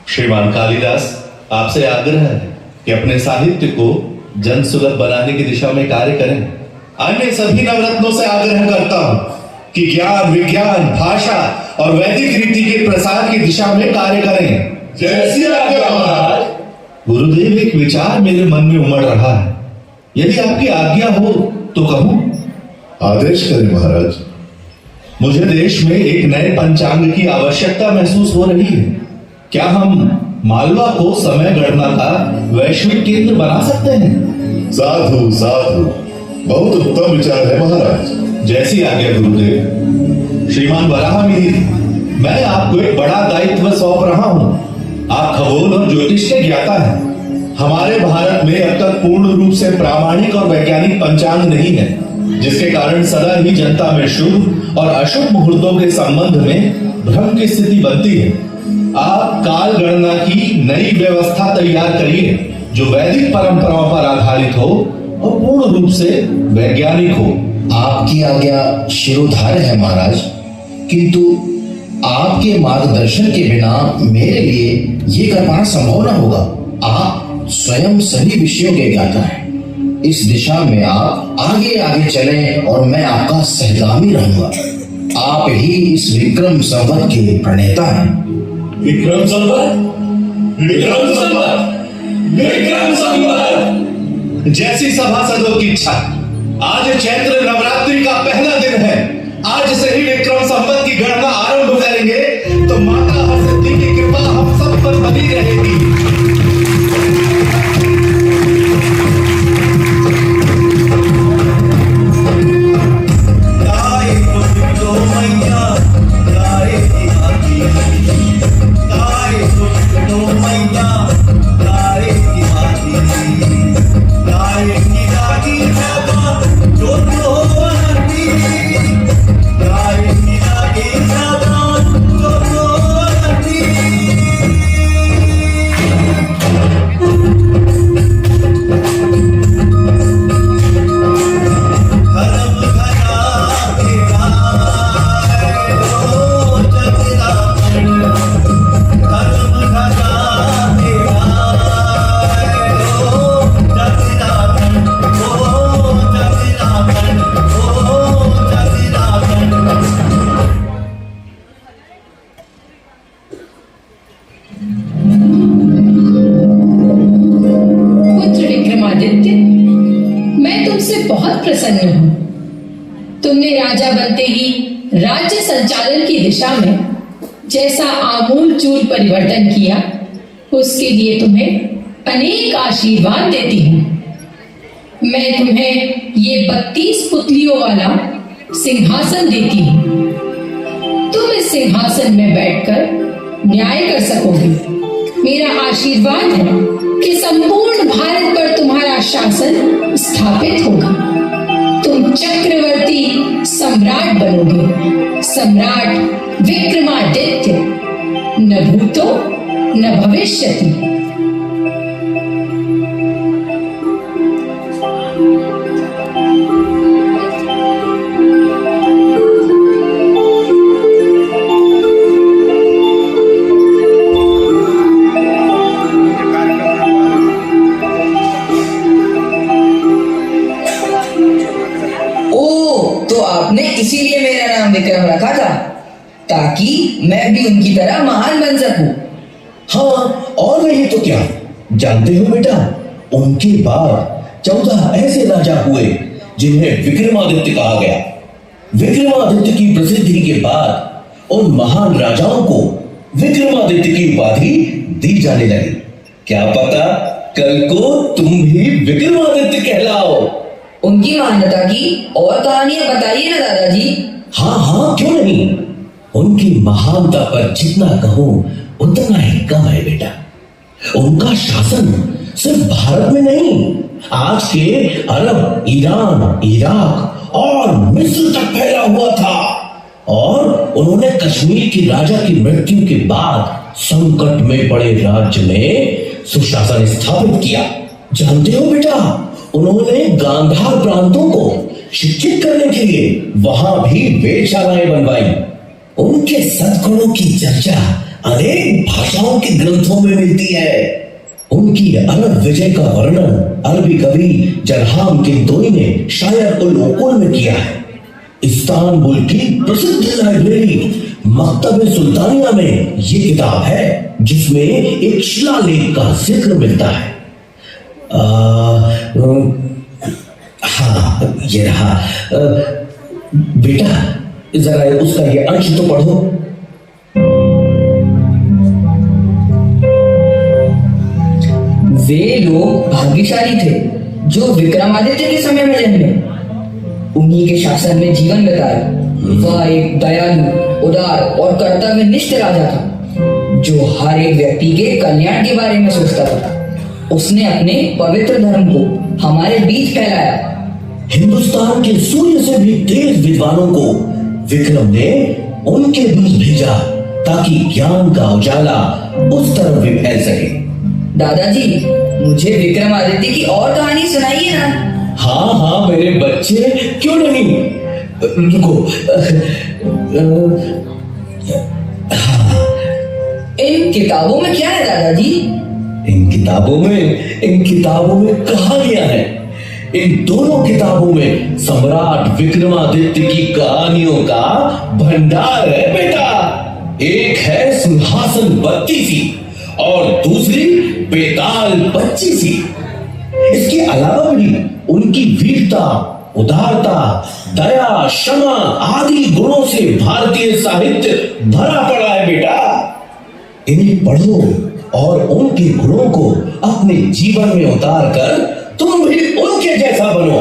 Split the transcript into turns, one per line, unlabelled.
श्रीमान कालिदास, आपसे आग्रह है कि अपने साहित्य को जन सुलभ बनाने की दिशा में कार्य करें। अन्य सभी नवरत्नों से आग्रह करता हूं कि ज्ञान, विज्ञान, भाषा और वैदिक रीति के प्रसार की दिशा में कार्य करें।
जैसी आज्ञा महाराज।
गुरुदेव, एक विचार मेरे मन में उमड़ रहा है, यदि आपकी आज्ञा हो तो कहूं।
आदेश करें महाराज।
मुझे देश में एक नए पंचांग की आवश्यकता महसूस हो रही है। क्या हम मालवा को समय गणना का वैश्विक केंद्र बना सकते हैं?
साधु साधु, बहुत उत्तम विचार है महाराज।
जैसी आज्ञा गुरुदेव। श्रीमान वराहमिहिर, मैं आपको एक बड़ा दायित्व सौंप रहा हूं। आप खगोल और ज्योतिष के ज्ञाता हैं। हमारे भारत में अब तक पूर्ण रूप से प्रामाणिक और वैज्ञानिक पंचांग नहीं है, जिसके कारण सदा ही जनता में शुभ और अशुभ मुहूर्तों के संबंध में भ्रम की स्थिति बनती है। आप काल गणना की नई व्यवस्था तैयार करिए, जो वैदिक परंपराओं पर आधारित हो और पूर्ण रूप से वैज्ञानिक हो।
आपकी आज्ञा शिरोधार्य है महाराज, किंतु आपके मार्गदर्शन के बिना मेरे लिए ये कर पाना संभव न होगा। आप स्वयं सभी विषयों के ज्ञाता हैं। इस दिशा में आप आगे आगे चलें और मैं आपका सहगामी रहूंगा। आप ही इस विक्रम संवत के प्रणेता हैं।
विक्रम संवत, विक्रम संवत, विक्रम संवत।
जैसी सभासदों की इच्छा। आज चैत्र नवरात्रि का पहला दिन है। आज से ही विक्रम संवत की गणना आरंभ करेंगे, तो माता हरसिद्धि की कृपा हम सब पर बनी रहेगी।
प्रसन्न हूं। तुमने राजा बनते ही राज्य संचालन की दिशा में जैसा आमूल चूल परिवर्तन किया, उसके लिए तुम्हें अनेक आशीर्वाद देती हूं। मैं तुम्हें ये 32 पुतलियों वाला सिंहासन देती हूं। तुम इस सिंहासन में बैठकर न्याय कर सकोगे। मेरा आशीर्वाद है कि संपूर्ण भारत पर तुम्हारा शासन स्थापित होगा। तुम चक्रवर्ती सम्राट बनोगे, सम्राट विक्रमादित्य, न भूतो न भविष्यति।
इसीलिए मेरा नाम विक्रम रखा था, ताकि मैं भी उनकी तरह महान बन सकूं।
हाँ, और नहीं तो क्या। जानते हो बेटा, उनके बाद 14 ऐसे राजा हुए जिन्हें विक्रमादित्य कहा गया। विक्रमादित्य की प्रसिद्धि के बाद उन महान राजाओं को विक्रमादित्य की उपाधि दी जाने लगी। क्या पता कल को तुम भी विक्रमादित्य कहलाओ।
उनकी महानता की और कहानियां बताइए ना दादाजी।
हाँ हाँ, क्यों नहीं। उनकी महानता पर जितना कहूं उतना ही कम है बेटा। उनका शासन सिर्फ भारत में नहीं, आज के अरब, ईरान, इराक और मिस्र तक फैला हुआ था। और उन्होंने कश्मीर की राजा की मृत्यु के बाद संकट में पड़े राज्य में सुशासन स्थापित किया। जानते हो बेटा, उन्होंने गांधार प्रांतों को शिक्षित करने के लिए वहां भी वेधशालाएं बनवाई। उनके सद्गुणों की चर्चा अनेक भाषाओं के ग्रंथों में मिलती है। उनकी अरब विजय का वर्णन अरबी कवि जरहाम किंतोई ने शायर उल उकूल में किया है। इस्तांबुल की प्रसिद्ध लाइब्रेरी मकतब सुल्तानिया में ये किताब है जिसमें एक शिलालेख का जिक्र मिलता है। हाँ, ये रहा। बेटा जरा उसका ये अंश तो पढ़ो।
वे लोग भाग्यशाली थे जो विक्रमादित्य के समय में जन्मे, उन्हीं के शासन में जीवन बिताया। वह एक दयालु, उदार और कर्तव्यनिष्ठ राजा था जो हर एक व्यक्ति के कल्याण के बारे में सोचता था। उसने अपने पवित्र धर्म को हमारे बीच फैलाया।
हिंदुस्तान के सूर्य से भी तेज विद्वानों को विक्रम ने उनके बीच भेजा ताकि ज्ञान का उजाला उस तरफ भी फैल सके।
दादाजी, मुझे विक्रमादित्य की और कहानी सुनाइए ना।
हाँ हाँ मेरे बच्चे, क्यों नहीं। रुको। हाँ,
इन किताबों में क्या है दादाजी?
इन किताबों में कहानियां हैं। इन दोनों किताबों में सम्राट विक्रमादित्य की कहानियों का भंडार है बेटा। एक है सिंहासन 32 और दूसरी बेताल 25। इसके अलावा भी उनकी वीरता, उदारता, दया, क्षमा आदि गुणों से भारतीय साहित्य भरा पड़ा है बेटा। इन्हें पढ़ो और उनके गुणों को अपने जीवन में उतार कर तुम भी उनके जैसा बनो।